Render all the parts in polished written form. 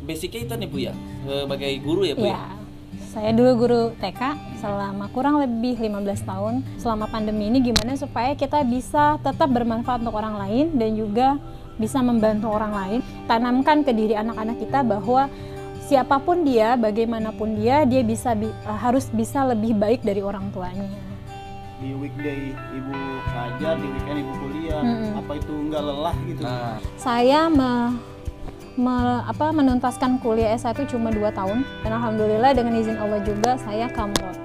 basicnya itu nih Bu ya, sebagai guru ya Bu ya? Saya dulu guru TK selama kurang lebih 15 tahun. Selama pandemi ini gimana supaya kita bisa tetap bermanfaat untuk orang lain dan juga bisa membantu orang lain. Tanamkan ke diri anak-anak kita bahwa siapapun dia, bagaimanapun dia harus bisa lebih baik dari orang tuanya. Di weekday ibu ngajar, di weekend ibu kuliah, apa itu nggak lelah gitu? Nah, Saya menuntaskan kuliah S1 cuma 2 tahun dan alhamdulillah dengan izin Allah juga saya kamrot.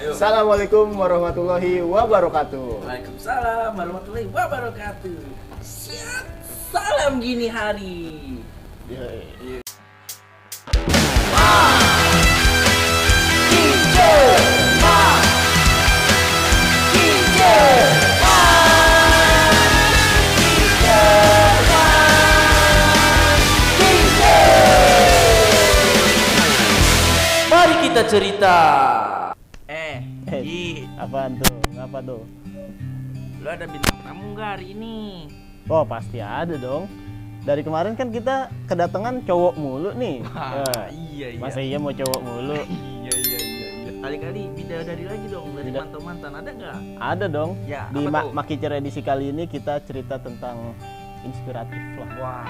Assalamualaikum warahmatullahi wabarakatuh. Waalaikumsalam warahmatullahi wabarakatuh. Siap, salam gini hari. Mari kita cerita. Ji, Apaan tuh? Ngapa tuh? lu ada bintang tamu nggak hari ini? Oh pasti ada dong. Dari kemarin kan kita kedatangan cowok mulu nih. Iya. Masa iya mau cowok mulu? Iya. Kali-kali bidadari lagi dong dari mantan-mantan, ada nggak? Ada dong. Ya, Di apa tuh? Maki Cer edisi kali ini kita cerita tentang inspiratif lah. Wah,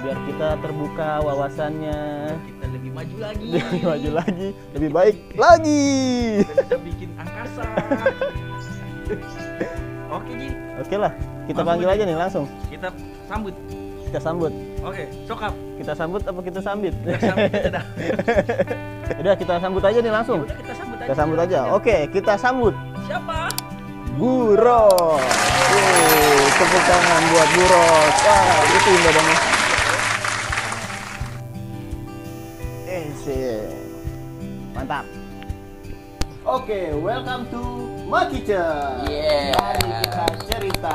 Biar kita terbuka wawasannya. kita lebih maju lagi. Lebih maju lagi, lebih baik lagi. Kita bikin angkasa. Oke Ji, Oke lah, kita Langsung panggil aja. aja nih langsung. kita sambut. Kita sambut. Oke, sokap. Kita sambut apa kita sambit? Kita sambut aja dah. Udah kita sambut aja nih langsung. Udah kita sambut aja. Kita sambut aja. Oke, kita sambut Siapa? Buro. Tepuk tangan buat Buro. Wah, itu indah dong. Sih. Mantap. Oke, welcome to Maki Cer. Yeah. Mari kita cerita.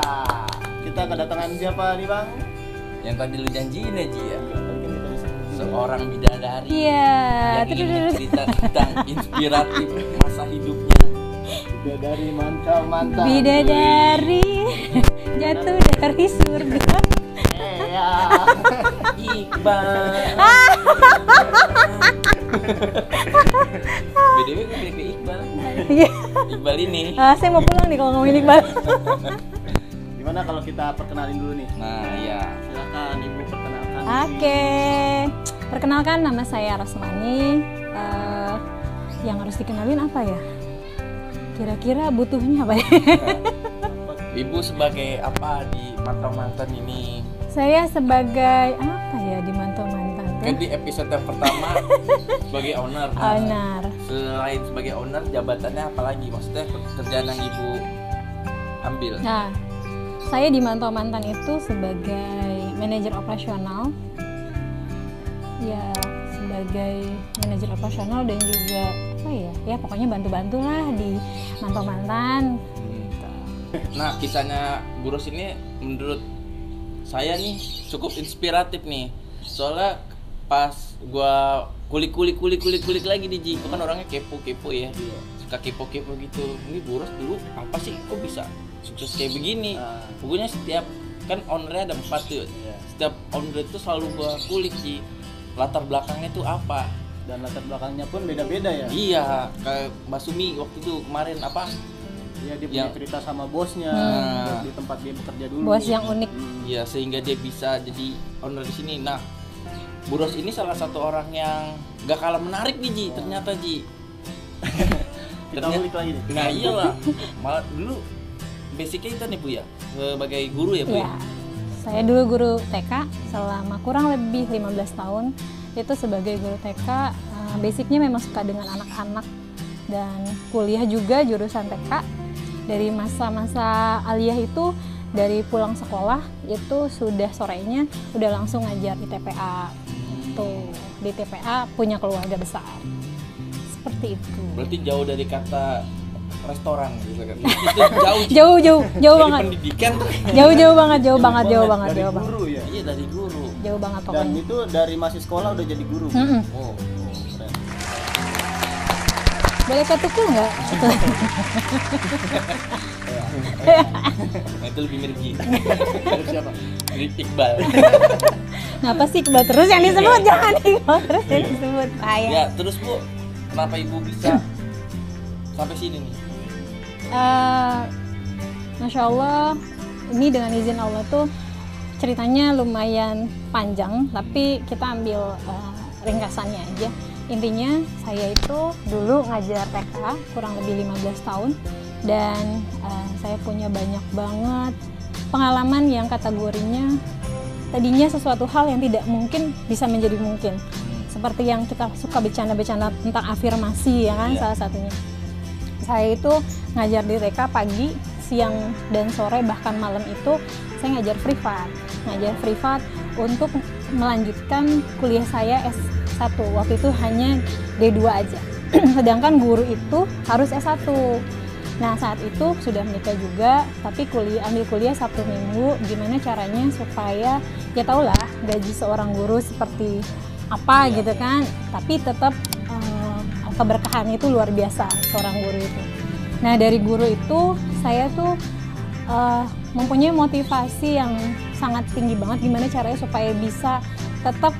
Kita kedatangan siapa nih, Bang? Yang tadi lu janjiin ya Ji ya. Seorang bidadari. Iya. Yang ingin bercerita tentang inspiratif masa hidupnya. Bidadari mantap. Bidadari jatuh dari surga. Ya. Iqbal. BDW gue pilih ke Iqbal. Iya. Iqbal ini. Saya mau pulang nih kalau ngomongin Iqbal. Gimana kalau kita perkenalin dulu nih? Nah, iya. Silakan Ibu perkenalkan. Oke. Perkenalkan, nama saya Rasmani. Yang harus dikenalin apa ya? Kira-kira butuhnya apa ya? Ibu sebagai apa di mantan ini? Saya sebagai apa ya di mantan-mantan Kan tuh? di episode yang pertama sebagai owner. Owner. Selain sebagai owner, jabatannya apa lagi? Maksudnya pekerjaan yang Ibu ambil? Nah, saya di mantan itu sebagai manajer operasional. Ya, sebagai manajer operasional dan juga apa ya? Ya pokoknya bantu-bantulah di mantan. Nah, kisahnya Bu Ros ini menurut saya nih cukup inspiratif nih. Soalnya pas gua kulik lagi nih Ji, itu kan orangnya kepo ya. Suka kepo gitu. Ini Bu Ros dulu apa sih kok bisa sukses kayak begini? Pokoknya setiap kan ownernya ada 4 tuh. Setiap owner itu selalu gua kulik Ji. Latar belakangnya tuh apa? Dan latar belakangnya pun beda-beda ya. Iya, kayak Mbak Sumi waktu itu kemarin apa? Iya, dia punya cerita sama bosnya di tempat dia bekerja dulu. Bos yang unik. Iya, sehingga dia bisa jadi owner di sini. Nah, Bu Ros ini salah satu orang yang gak kalah menarik nih Ji, ternyata Ji. Kita ulik lagi nih. Nah iyalah, malah dulu basicnya itu nih Bu ya, sebagai guru ya Bu ya? Ya, saya dulu guru TK selama kurang lebih 15 tahun. Itu sebagai guru TK, basicnya memang suka dengan anak-anak dan kuliah juga jurusan TK. Dari masa-masa aliyah itu, dari pulang sekolah itu sudah sorenya udah langsung ngajar di TPA. Tuh, di TPA punya keluarga besar. Seperti itu. Berarti jauh dari kata restoran gitu kan? Itu Jauh dari banget. pendidikan tuh. Jauh banget. Dari guru ya. Iya, dari guru. Jauh banget Dan pokoknya. itu dari masih sekolah udah jadi guru. Oh, Keren. Boleh ketukul nggak? Nah, itu lebih mirip Ji. Dari siapa? Mirip Iqbal. Kenapa sih Iqbal terus yang disebut? Jangan Iqbal terus yang disebut. Ya, terus Bu, kenapa Ibu bisa sampai sini nih? Masya Allah, ini dengan izin Allah tuh ceritanya lumayan panjang, tapi kita ambil ringkasannya aja. Intinya saya itu dulu ngajar TK kurang lebih 15 tahun dan saya punya banyak banget pengalaman yang kategorinya tadinya sesuatu hal yang tidak mungkin bisa menjadi mungkin. Seperti yang kita suka bercanda-bercanda tentang afirmasi ya kan, salah satunya. Saya itu ngajar di TK pagi, siang dan sore bahkan malam itu saya ngajar privat. Ngajar privat untuk melanjutkan kuliah saya S1. Waktu itu hanya D2 aja. Sedangkan guru itu harus S1. Nah, saat itu sudah menikah juga, tapi ambil kuliah Sabtu Minggu. Gimana caranya supaya ya tahulah gaji seorang guru seperti apa gitu kan, tapi tetap keberkahan itu luar biasa seorang guru itu. Nah, dari guru itu saya tuh mempunyai motivasi yang sangat tinggi banget gimana caranya supaya bisa tetap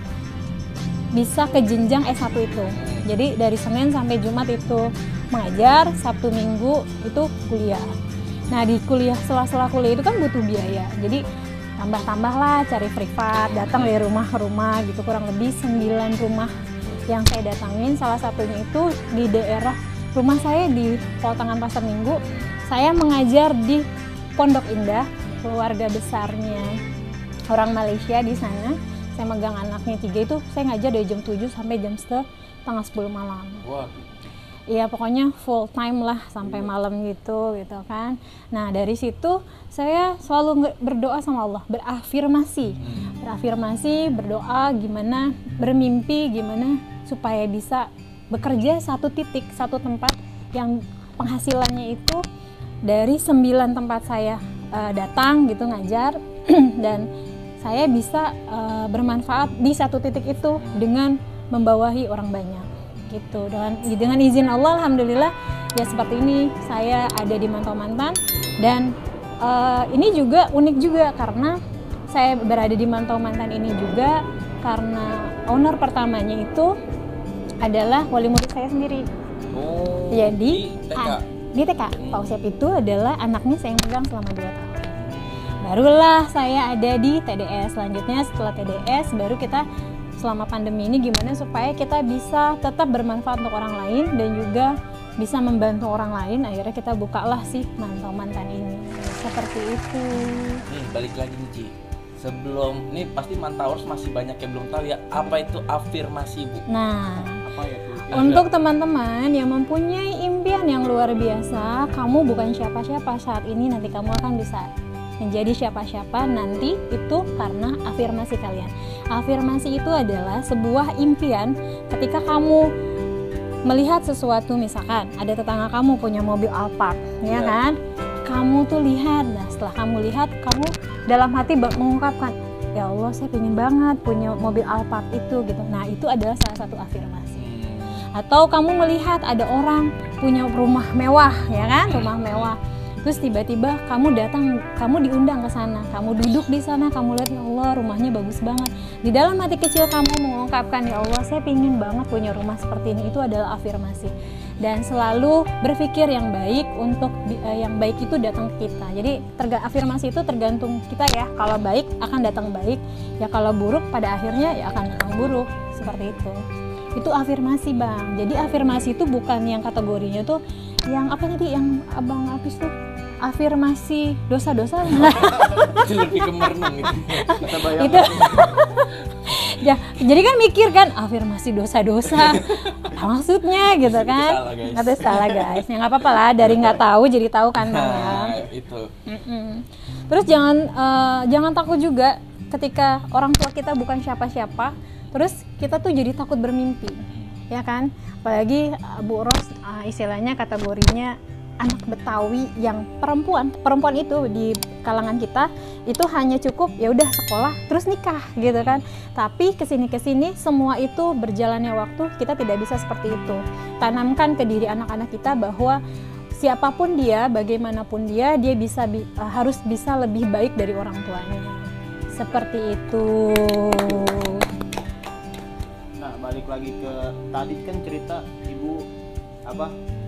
bisa ke jenjang S1 itu. Jadi dari Senin sampai Jumat itu mengajar, Sabtu Minggu itu kuliah. Nah, di kuliah sela-sela kuliah itu kan butuh biaya. Jadi tambah-tambah lah cari privat, datang dari rumah ke rumah gitu, kurang lebih 9 rumah yang saya datangin. Salah satunya itu di daerah rumah saya di Potongan Pasar Minggu. Saya mengajar di Pondok Indah, keluarga besarnya orang Malaysia di sana. Saya megang anaknya 3 itu, saya ngajar dari jam 7 sampai jam setengah 10 malam. Wah. Iya, pokoknya full time lah sampai malam gitu kan. Nah, dari situ saya selalu berdoa sama Allah, berafirmasi, berdoa gimana, bermimpi gimana supaya bisa bekerja satu titik, satu tempat yang penghasilannya itu dari 9 tempat saya datang gitu ngajar dan saya bisa bermanfaat di satu titik itu dengan membawahi orang banyak gitu. Dengan izin Allah, alhamdulillah ya seperti ini saya ada di Mantau Mantan. Dan ini juga unik juga karena saya berada di Mantau Mantan ini juga karena owner pertamanya itu adalah wali murid saya sendiri. Oh, Jadi di TK. Di TK, Pak Usep itu adalah anaknya saya yang pegang selama 2 tahun. Barulah saya ada di TDS. Selanjutnya setelah TDS baru kita selama pandemi ini gimana supaya kita bisa tetap bermanfaat untuk orang lain dan juga bisa membantu orang lain. Akhirnya kita bukalah si Mantau Mantan ini. Seperti itu. Nih, balik lagi nih Ci. Sebelum, nih pasti Mantauers masih banyak yang belum tahu ya, apa itu afirmasi, Bu? Nah, Apa ya tuh? untuk teman-teman yang mempunyai impian yang luar biasa, kamu bukan siapa-siapa saat ini, nanti kamu akan bisa menjadi siapa-siapa nanti itu karena afirmasi kalian. Afirmasi itu adalah sebuah impian ketika kamu melihat sesuatu, misalkan ada tetangga kamu punya mobil Alphard, ya kan? Kamu tuh lihat, nah setelah kamu lihat, kamu dalam hati mengungkapkan, ya Allah saya pengen banget punya mobil Alphard itu gitu. Nah itu adalah salah satu afirmasi. Atau kamu melihat ada orang punya rumah mewah, ya kan? Rumah mewah. Terus tiba-tiba kamu datang, kamu diundang ke sana, kamu duduk di sana, kamu lihat ya Allah rumahnya bagus banget. Di dalam hati kecil kamu mengungkapkan ya Allah saya pingin banget punya rumah seperti ini. Itu adalah afirmasi. Dan selalu berpikir yang baik untuk yang baik itu datang ke kita. Jadi afirmasi itu tergantung kita ya. Kalau baik akan datang baik, ya kalau buruk pada akhirnya ya akan datang buruk. Seperti itu. Itu afirmasi Bang. Jadi afirmasi itu bukan yang kategorinya tuh yang apa tadi yang Abang Apis tuh afirmasi dosa-dosa. Itu lebih ke merenung gitu. Kita bayangkan. Itu ya, jadi kan mikir kan afirmasi dosa-dosa apa maksudnya gitu kan. Salah, guys. Atau salah guys, ya nggak apa-apa lah, dari nggak tahu jadi tahu kan Bang ya. Nah, itu. Terus jangan takut juga ketika orang tua kita bukan siapa-siapa, terus kita tuh jadi takut bermimpi, ya kan? Apalagi Bu Ros istilahnya kategorinya anak Betawi yang perempuan itu di kalangan kita itu hanya cukup ya udah sekolah terus nikah gitu kan. Tapi kesini semua itu berjalannya waktu kita tidak bisa seperti itu. Tanamkan ke diri anak-anak kita bahwa siapapun dia, bagaimanapun dia harus bisa lebih baik dari orang tuanya. Seperti itu. Nah, balik lagi ke tadi kan cerita ibu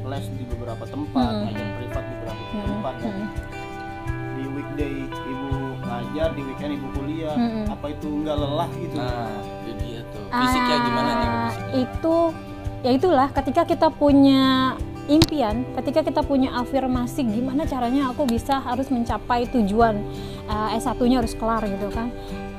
les di beberapa tempat, ngajar privat di beberapa tempat kan. Di weekday ibu ngajar, di weekend ibu kuliah. Apa itu enggak lelah gitu? Nah, itu dia tuh. Fisiknya gimana nih fisiknya? Itu ya itulah, ketika kita punya impian, ketika kita punya afirmasi gimana caranya aku harus mencapai tujuan S1-nya harus kelar gitu kan.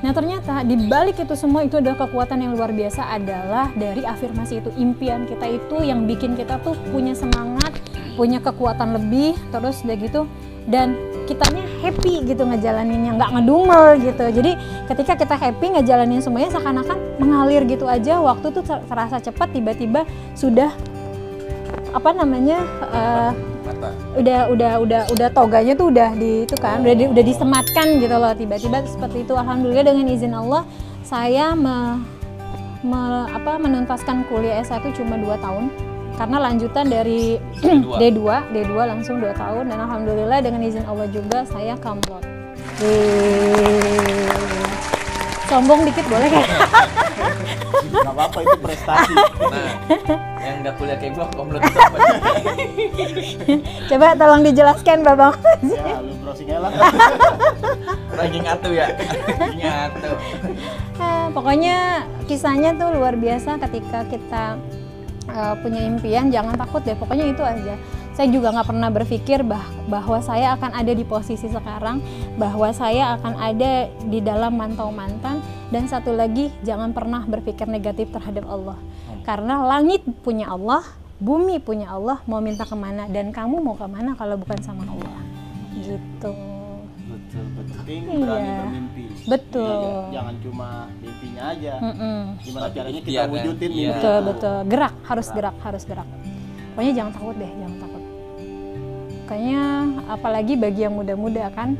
Nah ternyata di balik itu semua itu adalah kekuatan yang luar biasa, adalah dari afirmasi itu, impian kita itu yang bikin kita tuh punya semangat, punya kekuatan lebih, terus udah gitu dan kitanya happy gitu ngejalaninnya, nggak ngedumel gitu. Jadi ketika kita happy ngejalanin semuanya seakan-akan mengalir gitu aja, waktu tuh terasa cepat, tiba-tiba sudah Mata. udah toganya tuh udah di itu kan, udah disematkan gitu loh, tiba-tiba seperti itu. Alhamdulillah dengan izin Allah saya menuntaskan kuliah S1 cuma 2 tahun karena lanjutan dari D2 langsung 2 tahun, dan alhamdulillah dengan izin Allah juga saya kamlot. Sombong dikit boleh kan? Gak apa-apa, itu prestasi. Nah, yang nggak kuliah kayak gua komplot itu apa? Coba tolong dijelaskan Babang. Ya, lu browsing aja lah. Lagi ngatu ya. Ngatu. Pokoknya kisahnya tuh luar biasa. Ketika kita punya impian, jangan takut deh, pokoknya itu aja. Saya juga nggak pernah berpikir bahwa saya akan ada di posisi sekarang, bahwa saya akan ada di dalam mantau mantan, dan satu lagi, jangan pernah berpikir negatif terhadap Allah. Karena langit punya Allah, bumi punya Allah, mau minta kemana, dan kamu mau kemana kalau bukan sama Allah. Gitu. Betul. Penting berani bermimpi. Betul. Ya, jangan cuma mimpinya aja. Gimana caranya kita Ikhtiar, wujudin iya. mimpi. Betul. Gerak, harus gerak. Pokoknya jangan takut deh, jangan takut. Kayaknya apalagi bagi yang muda-muda kan,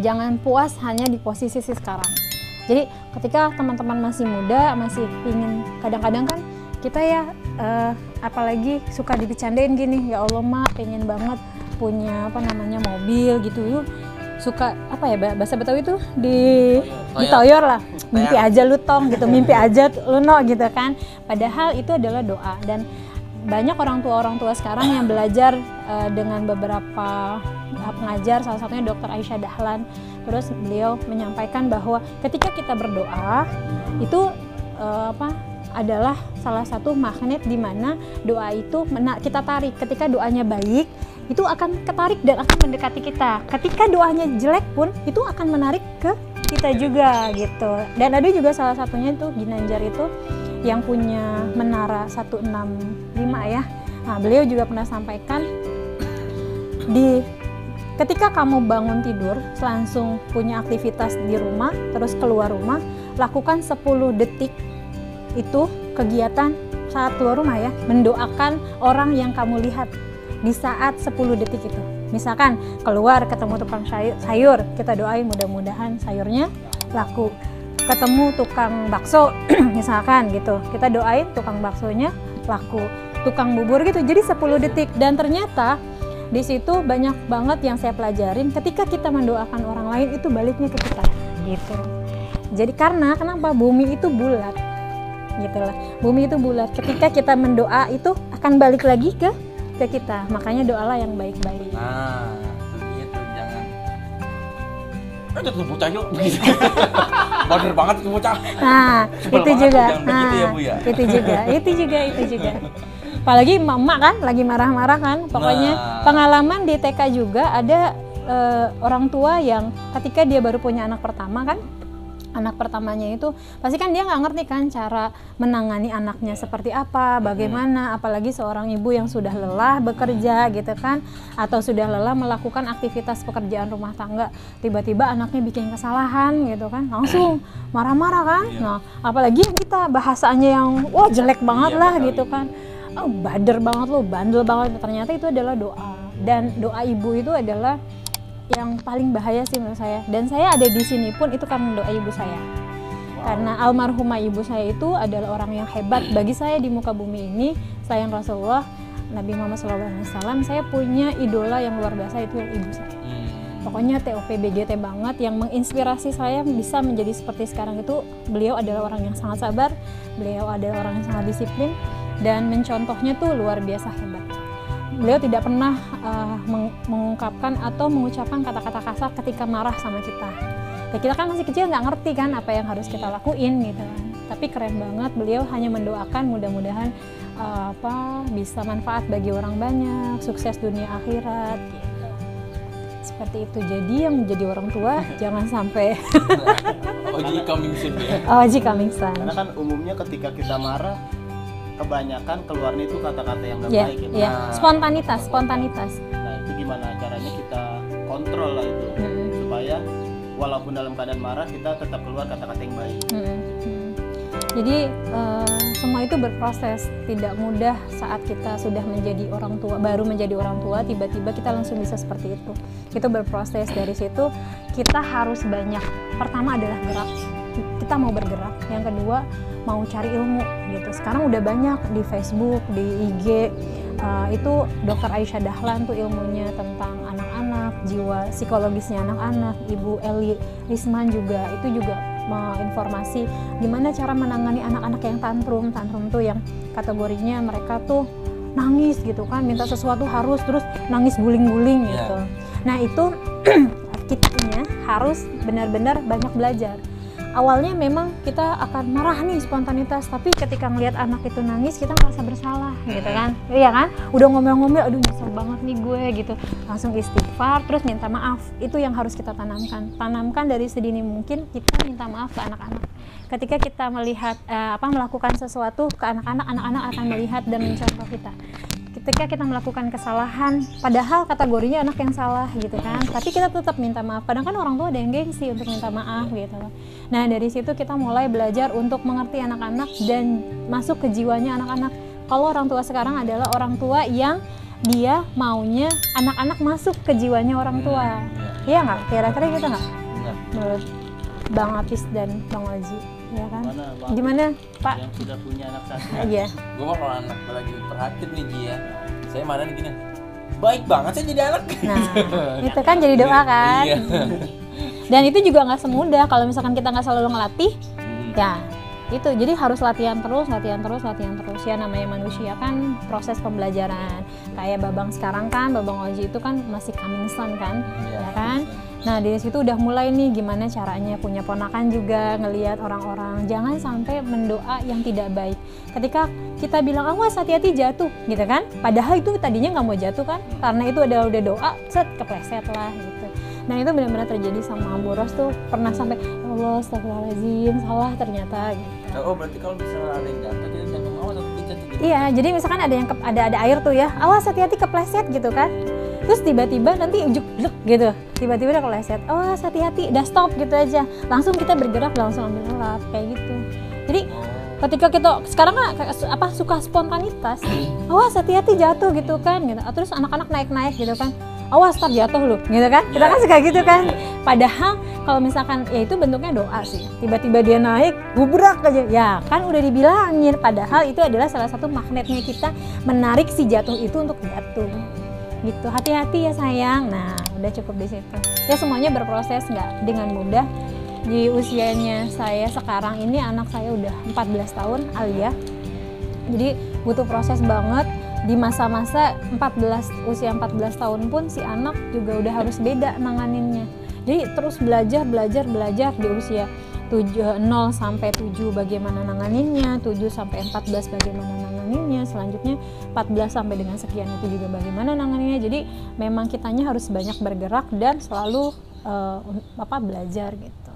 jangan puas hanya di posisi sekarang. Jadi ketika teman-teman masih muda, masih ingin, kadang-kadang kan kita ya apalagi suka dibecandain gini, ya Allah mak pengen banget punya mobil gitu, suka bahasa Betawi itu ditoyor lah, mimpi aja lu tong gitu, mimpi aja lu no gitu kan. Padahal itu adalah doa, dan banyak orang tua sekarang yang belajar dengan beberapa pengajar, salah satunya Dr. Aisyah Dahlan. Terus beliau menyampaikan bahwa ketika kita berdoa itu adalah salah satu magnet di mana doa itu kita tarik. Ketika doanya baik, itu akan ketarik dan akan mendekati kita. Ketika doanya jelek pun itu akan menarik ke kita juga gitu. Dan ada juga salah satunya itu Ginanjar itu yang punya menara 165 ya. Nah, beliau juga pernah sampaikan ketika kamu bangun tidur langsung punya aktivitas di rumah, terus keluar rumah, lakukan 10 detik itu kegiatan saat keluar rumah ya, mendoakan orang yang kamu lihat di saat 10 detik itu. Misalkan keluar ketemu tukang sayur, kita doain mudah-mudahan sayurnya laku. Ketemu tukang bakso misalkan gitu, kita doain tukang baksonya laku, tukang bubur gitu. Jadi 10 detik, dan ternyata di situ banyak banget yang saya pelajarin, ketika kita mendoakan orang lain itu baliknya ke kita gitu. Jadi karena kenapa bumi itu bulat gitu lah, bumi itu bulat, ketika kita mendoa itu akan balik lagi ke kita, makanya doalah yang baik-baik. Nah, itu dia tuh, jangan tuh bocah yuk. Bener banget tuh bocah. Nah, itu juga. Jangan begitu ya, Bu ya. Itu juga. Apalagi emak kan lagi marah-marah kan. Pokoknya pengalaman di TK juga ada orang tua yang ketika dia baru punya anak pertama kan, anak pertamanya itu pasti kan dia nggak ngerti kan cara menangani anaknya seperti apa, bagaimana, apalagi seorang ibu yang sudah lelah bekerja gitu kan, atau sudah lelah melakukan aktivitas pekerjaan rumah tangga, tiba-tiba anaknya bikin kesalahan gitu kan, langsung marah-marah kan. Nah, apalagi kita bahasanya yang wah jelek banget lah gitu kan, oh bader banget lo, bandel banget, ternyata itu adalah doa, dan doa ibu itu adalah yang paling bahaya sih menurut saya. Dan saya ada di sini pun itu karena doa ibu saya. Karena almarhumah ibu saya itu adalah orang yang hebat bagi saya di muka bumi ini. Selain Rasulullah, Nabi Muhammad SAW, saya punya idola yang luar biasa, itu ibu saya. Pokoknya TOP BGT banget, yang menginspirasi saya bisa menjadi seperti sekarang itu. Beliau adalah orang yang sangat sabar, beliau adalah orang yang sangat disiplin, dan mencontohnya tuh luar biasa hebat. Beliau tidak pernah mengungkapkan atau mengucapkan kata-kata kasar ketika marah sama kita. Ya kita kan masih kecil nggak ngerti kan apa yang harus kita lakuin gitu kan. Tapi keren banget, beliau hanya mendoakan mudah-mudahan bisa manfaat bagi orang banyak, sukses dunia akhirat gitu. Seperti itu. Jadi yang menjadi orang tua jangan sampai Oji coming soon ya. Oji coming soon. Karena kan umumnya ketika kita marah kebanyakan keluarnya itu kata-kata yang nggak baik gitu. Spontanitas. Nah itu gimana caranya kita kontrol lah itu supaya walaupun dalam keadaan marah kita tetap keluar kata-kata yang baik. Jadi semua itu berproses, tidak mudah saat kita sudah menjadi orang tua, baru menjadi orang tua tiba-tiba kita langsung bisa seperti itu. Itu berproses. Dari situ kita harus banyak, pertama adalah gerak, kita mau bergerak, yang kedua mau cari ilmu gitu. Sekarang udah banyak di Facebook, di IG, itu Dr. Aisyah Dahlan tuh ilmunya tentang anak-anak, jiwa psikologisnya anak-anak. Ibu Eli Risman juga, itu juga informasi gimana cara menangani anak-anak yang tantrum tuh yang kategorinya mereka tuh nangis gitu kan, minta sesuatu harus terus nangis guling-guling gitu. Nah itu kitanya harus benar-benar banyak belajar. Awalnya memang kita akan marah nih, spontanitas, tapi ketika ngelihat anak itu nangis kita merasa bersalah gitu kan, iya kan, udah ngomel-ngomel, aduh nyesel banget nih gue gitu, langsung istighfar terus minta maaf. Itu yang harus kita tanamkan dari sedini mungkin, kita minta maaf ke anak-anak. Ketika kita melihat melakukan sesuatu ke anak-anak akan melihat dan mencontoh kita. Ketika kita melakukan kesalahan, padahal kategorinya anak yang salah gitu kan, tapi kita tetap minta maaf. Kadang kan orang tua ada yang gengsi untuk minta maaf gitu. Nah dari situ kita mulai belajar untuk mengerti anak-anak dan masuk ke jiwanya anak-anak. Kalau orang tua sekarang adalah orang tua yang dia maunya anak-anak masuk ke jiwanya orang tua. Iya nggak? Kira-kira gitu nggak? Menurut Bang Apis dan Bang Oji, ya kan? Gimana Pak? Yang sudah punya anak satu. Iya. Gue mah kalau anak lagi perhatian nih Ji ya, saya mana nih gini, baik banget saya jadi anak. Nah itu kan jadi doa kan. Iya. Dan itu juga nggak semudah kalau misalkan kita nggak selalu ngelatih. Ya itu, jadi harus latihan terus ya, namanya manusia kan proses pembelajaran. Kayak Babang sekarang kan, Babang Oji itu kan masih coming soon kan, ya kan. Nah dari situ udah mulai nih gimana caranya, punya ponakan juga ngelihat orang-orang jangan sampai mendoa yang tidak baik. Ketika kita bilang awas hati-hati jatuh gitu kan, padahal itu tadinya nggak mau jatuh kan, karena itu udah doa, set kepleset lah gitu. Nah itu benar-benar terjadi sama Bu Ros tuh, pernah sampai ya Allah astagfirullahaladzim, salah ternyata gitu. Oh berarti kalau misalnya ada yang jatuh kita jangan awas atau jatuh gitu. Iya, jadi misalkan ada yang ada air tuh ya, awas hati-hati kepleset gitu kan. Terus tiba-tiba nanti ujuk gitu, tiba-tiba udah kepleset, awas hati-hati, udah stop gitu aja. Langsung kita bergerak, langsung ambil lap kayak gitu. Jadi ketika kita sekarang suka spontanitas, awas hati-hati jatuh gitu kan gitu. Terus anak-anak naik-naik gitu kan, awas tar jatuh lu gitu kan, kita kan suka gitu kan. Padahal kalau misalkan ya itu bentuknya doa sih, tiba-tiba dia naik gubrak aja ya kan, udah dibilangin, padahal itu adalah salah satu magnetnya kita menarik si jatuh itu untuk jatuh gitu. Hati-hati ya sayang. Nah udah cukup di situ ya. Semuanya berproses, nggak dengan mudah. Di usianya saya sekarang ini anak saya udah 14 tahun Alia, jadi butuh proses banget. Di masa-masa usia 14 tahun pun si anak juga udah harus beda nanganinnya. Jadi terus belajar di usia 0 sampai 7 bagaimana nanganinnya, 7 sampai 14 bagaimana nanganinnya, selanjutnya 14 sampai dengan sekian itu juga bagaimana nanganinnya. Jadi memang kitanya harus banyak bergerak dan selalu belajar gitu.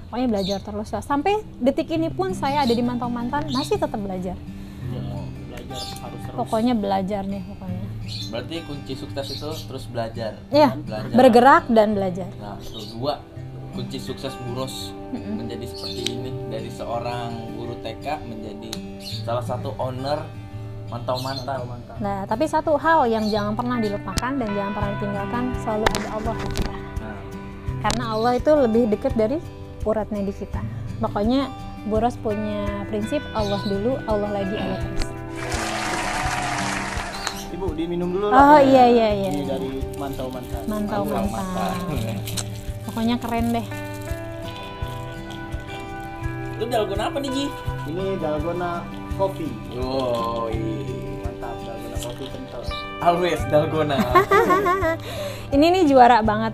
Pokoknya belajar terus lah. Sampai detik ini pun saya ada di Mantau Mantan masih tetap belajar. Harus terus. Pokoknya belajar nih pokoknya. Berarti kunci sukses itu terus belajar. Iya, bergerak dan belajar. Nah, itu 2 kunci sukses Bu Ros menjadi seperti ini, dari seorang guru TK menjadi salah satu owner Mantau Mantan. Nah, tapi satu hal yang jangan pernah dilupakan dan jangan pernah ditinggalkan, selalu ada Allah di kita. Karena Allah itu lebih dekat dari urat nadi kita. Pokoknya Bu Ros punya prinsip Allah dulu, Allah lagi, Allah terus. Ibu diminum dulu Oh lah. iya. Ini dari mantau mantan. Mantau. Pokoknya keren deh. Lu dalgona apa nih Ji? Ini dalgona kopi. Oh iya. Mantap, dalgona kopi kental. Always dalgona. Ini nih juara banget.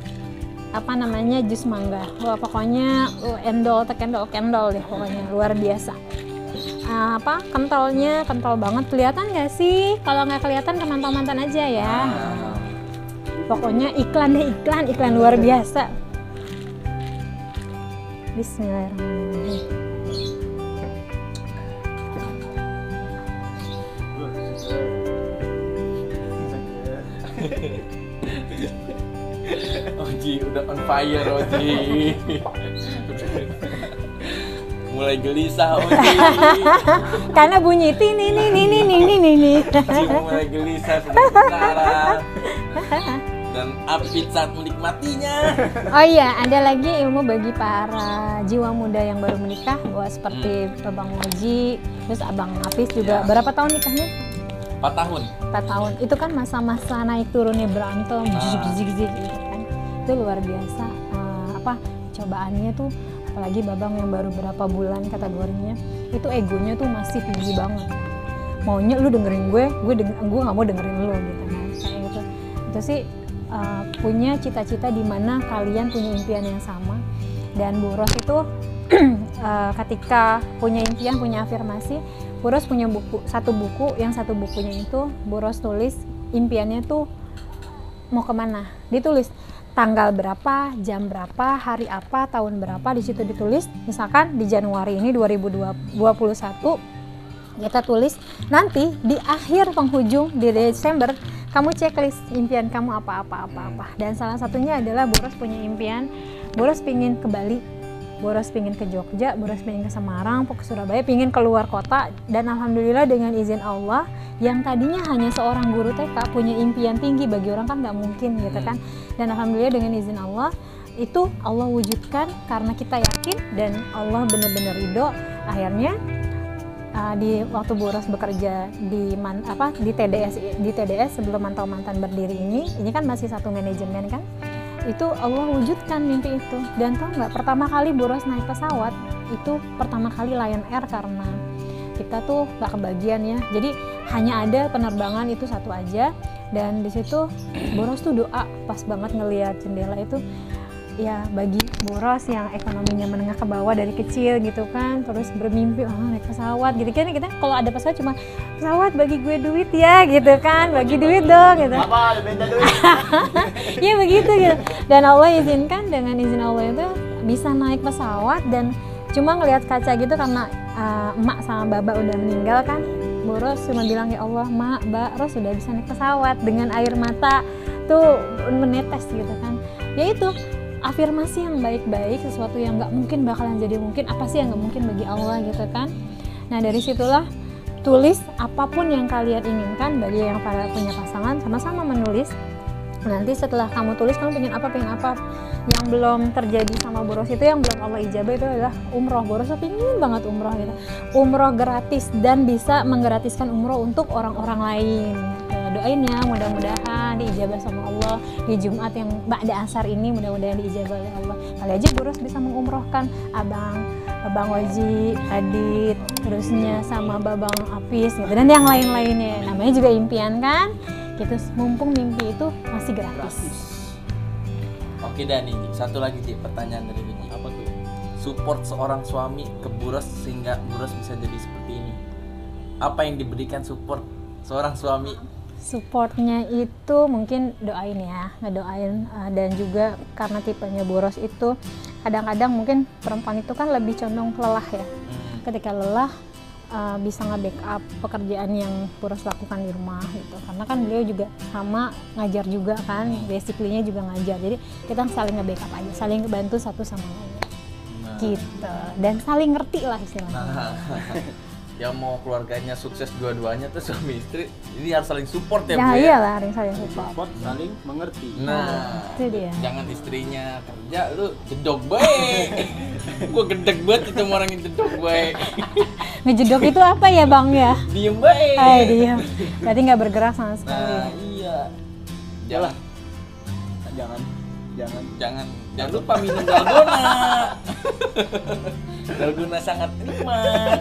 Apa namanya, jus mangga. Wah pokoknya endol deh pokoknya, luar biasa. Kentalnya kental banget, kelihatan nggak sih? Kalau nggak kelihatan ke mantan aja ya. Pokoknya iklan luar biasa. Bismillahirrahmanirrahim. Oji udah on fire Oji. Mulai gelisah Oji. Karena bunyi ini. Oji mulai gelisah sekarang. Dan apit saat menikmatinya. Oh iya, ada lagi ilmu bagi para jiwa muda yang baru menikah, bahwa seperti Abang Oji, terus Abang Apis juga. Ya. Berapa tahun nikahnya? 4 tahun. 4 tahun. Itu kan masa-masa naik turunnya berantem, gitu kan. Itu luar biasa. Cobaannya tuh, apalagi Babang yang baru berapa bulan kategorinya, itu egonya tuh masih tinggi banget. Maunya lu dengerin gue nggak mau dengerin lu gitu kan. Kayak gitu. Itu sih punya cita-cita di mana kalian punya impian yang sama. Dan Bu Ros itu ketika punya impian, punya afirmasi, Bu Ros punya satu buku, yang satu bukunya itu Bu Ros tulis impiannya tuh mau kemana, ditulis tanggal berapa, jam berapa, hari apa, tahun berapa, di situ ditulis. Misalkan di Januari ini 2021 kita tulis, nanti di akhir penghujung di Desember kamu checklist impian kamu apa. Dan salah satunya adalah Bu Ros punya impian, Bu Ros pingin ke Bali, Bu Ros pingin ke Jogja, Bu Ros pingin ke Semarang, ke Surabaya, pingin keluar kota. Dan alhamdulillah dengan izin Allah, yang tadinya hanya seorang guru TK punya impian tinggi, bagi orang kan nggak mungkin gitu kan. Dan alhamdulillah dengan izin Allah, itu Allah wujudkan karena kita yakin dan Allah benar-benar ridho. Akhirnya di waktu Bu Ros bekerja di TDS sebelum Mantau Mantan berdiri ini kan masih satu manajemen kan, itu Allah wujudkan mimpi itu. Dan tau nggak, pertama kali Bu Ros naik pesawat itu pertama kali Lion Air, karena kita tuh nggak kebagian ya, jadi hanya ada penerbangan itu satu aja. Dan di situ Bu Ros tuh doa pas banget ngelihat jendela itu, ya bagi Bu Ros yang ekonominya menengah ke bawah dari kecil gitu kan, terus bermimpi naik pesawat gitu kan. Kita kalau ada pesawat cuma pesawat, bagi gue duit ya gitu kan, bagi duit dong gitu. Apa beda duit? Ya begitu gitu. Dan Allah izinkan, dengan izin Allah itu bisa naik pesawat. Dan cuma ngelihat kaca gitu karena emak sama baba udah meninggal kan, Bu Ros cuma bilang, ya Allah, Mak, Mbak Ros sudah bisa naik pesawat, dengan air mata tuh menetes gitu kan. Ya itu afirmasi yang baik-baik, sesuatu yang nggak mungkin bakalan jadi mungkin. Apa sih yang nggak mungkin bagi Allah gitu kan. Nah dari situlah tulis apapun yang kalian inginkan. Bagi yang para punya pasangan, sama-sama menulis. Nanti setelah kamu tulis, kamu pengen apa. Yang belum terjadi sama Bu Ros itu, yang belum Allah ijabah, itu adalah umroh. Bu Ros pengen banget umroh gitu, umroh gratis, dan bisa menggratiskan umroh untuk orang-orang lain. Doain ya, mudah-mudahan diijabah sama Allah di Jumat yang ba'da asar ini, mudah-mudahan diijabah oleh Allah. Kali aja Bu Ros bisa mengumrohkan Abang Oji, Adit, terusnya sama Babang Apis gitu, dan yang lain-lainnya. Namanya juga impian kan gitu, mumpung mimpi itu masih gratis. Oke Dani, satu lagi Ji, pertanyaan dari Ji. Apa tuh? Support seorang suami ke Bu Ros sehingga Bu Ros bisa jadi seperti ini. Apa yang diberikan support seorang suami? Supportnya itu mungkin doain ya, ngedoain, dan juga karena tipenya Bu Ros itu kadang-kadang mungkin perempuan itu kan lebih condong lelah ya. Ketika lelah bisa nge-backup pekerjaan yang Bu Ros lakukan di rumah gitu, karena kan beliau juga sama ngajar juga kan, basically-nya juga ngajar, jadi kita saling nge-backup aja, saling bantu satu sama lain gitu, dan saling ngerti lah istilahnya. yang mau keluarganya sukses dua-duanya tuh suami istri ini harus saling support ya, Ya Bu ya. iyalah, harus saling support. Support, saling mengerti. Nah, Itu dia. jangan istrinya kerja lu jedok baik. Gua gedeg banget itu sama orang yang jedok baik. Ngejedok itu apa ya Bang ya? Diem baik. Diam. Berarti nggak bergerak sama sekali. Nah, iya. Jangan jangan lupa minum dalgona. Dalgona sangat nikmat.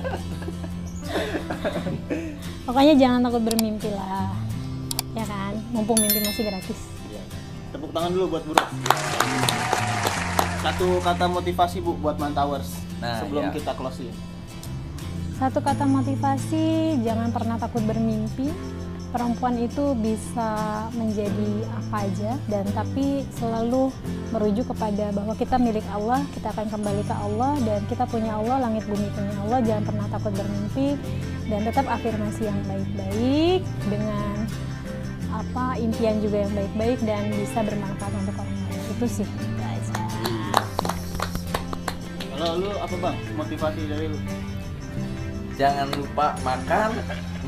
Pokoknya jangan takut bermimpi lah. Ya kan? Mumpung mimpi masih gratis. Tepuk tangan dulu buat Bro. Satu kata motivasi Bu buat Mantowers Nah, sebelum iya. kita closing. Satu kata motivasi, jangan pernah takut bermimpi. Perempuan itu bisa menjadi apa aja, dan tapi selalu merujuk kepada bahwa kita milik Allah, kita akan kembali ke Allah, dan kita punya Allah, langit bumi punya Allah. Jangan pernah takut bermimpi, dan tetap afirmasi yang baik-baik dengan apa impian juga yang baik-baik dan bisa bermanfaat untuk orang lain. Itu sih guys. Kalau lu apa Bang? Motivasi dari lu? Jangan lupa makan,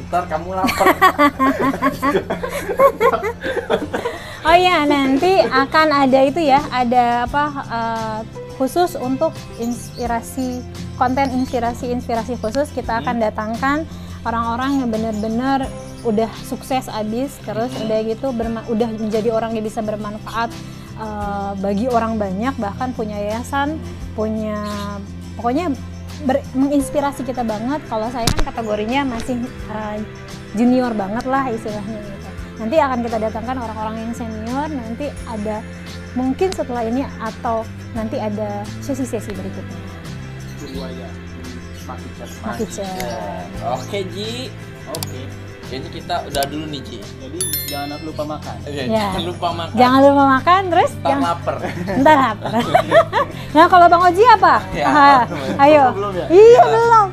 ntar kamu lapar. Oh iya, nanti akan ada itu ya, ada apa khusus untuk inspirasi, konten inspirasi khusus. Kita akan datangkan orang-orang yang benar-benar udah sukses abis, terus udah gitu udah menjadi orang yang bisa bermanfaat bagi orang banyak, bahkan punya yayasan, punya pokoknya menginspirasi kita banget. Kalau saya kan kategorinya masih junior banget lah istilahnya gitu. Nanti akan kita datangkan orang-orang yang senior, nanti ada mungkin setelah ini atau nanti ada sesi-sesi berikutnya. Tunggu aja. Pakai chat. Pakai chat. Oke Ji. Oke. Kayaknya kita udah dulu nih Ji. Jadi jangan lupa makan. Ya. Jangan lupa makan. Jangan lupa makan, terus Ntar lapar. ntar lapar. Nah kalau Bang Oji apa? Ya, Ayo. Belum ya? Iya belum.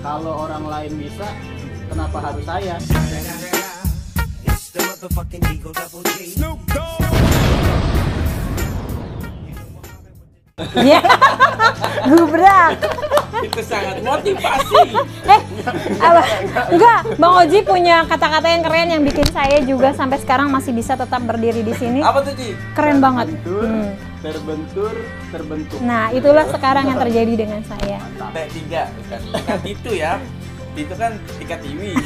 Kalau orang lain bisa, kenapa harus saya? Iya. Gubrak. Itu sangat motivasi. Apa? Enggak, Bang Oji punya kata-kata yang keren yang bikin saya juga sampai sekarang masih bisa tetap berdiri di sini. Apa tuh Ji? Keren banget. Terbentur, terbentuk. Nah, itulah sekarang yang terjadi dengan saya. T3 bukan. Tingkat itu ya. Itu kan tingkat Tiwi.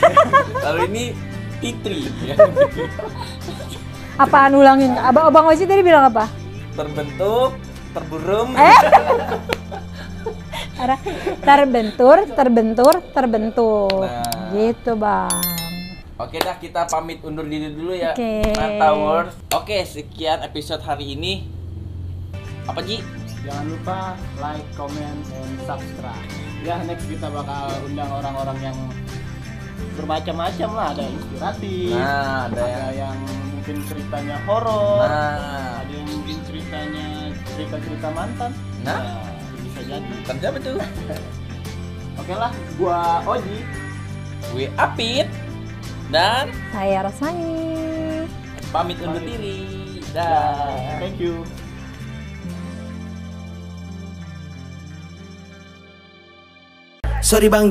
Lalu ini Titri. Apaan ulangin? Bang Oji tadi bilang apa? Terbentuk, terburum. Terbentur. Nah. Gitu, Bang. Oke dah, kita pamit undur diri dulu ya. Oke. Mantowers. Oke, sekian episode hari ini. Apa Ji? Jangan lupa like, comment, and subscribe. Ya, next kita bakal undang orang-orang yang bermacam-macam lah. Ada yang inspiratif, Nah, ada yang mungkin ceritanya horor, Nah, ada yang mungkin ceritanya cerita-cerita mantan. Nah. Bisa jadi. kerja betul. Oke lah, gua Oji. Gue Apit dan Saya Rosmani. pamit undur diri. Dah. Thank you. Sorry Bang.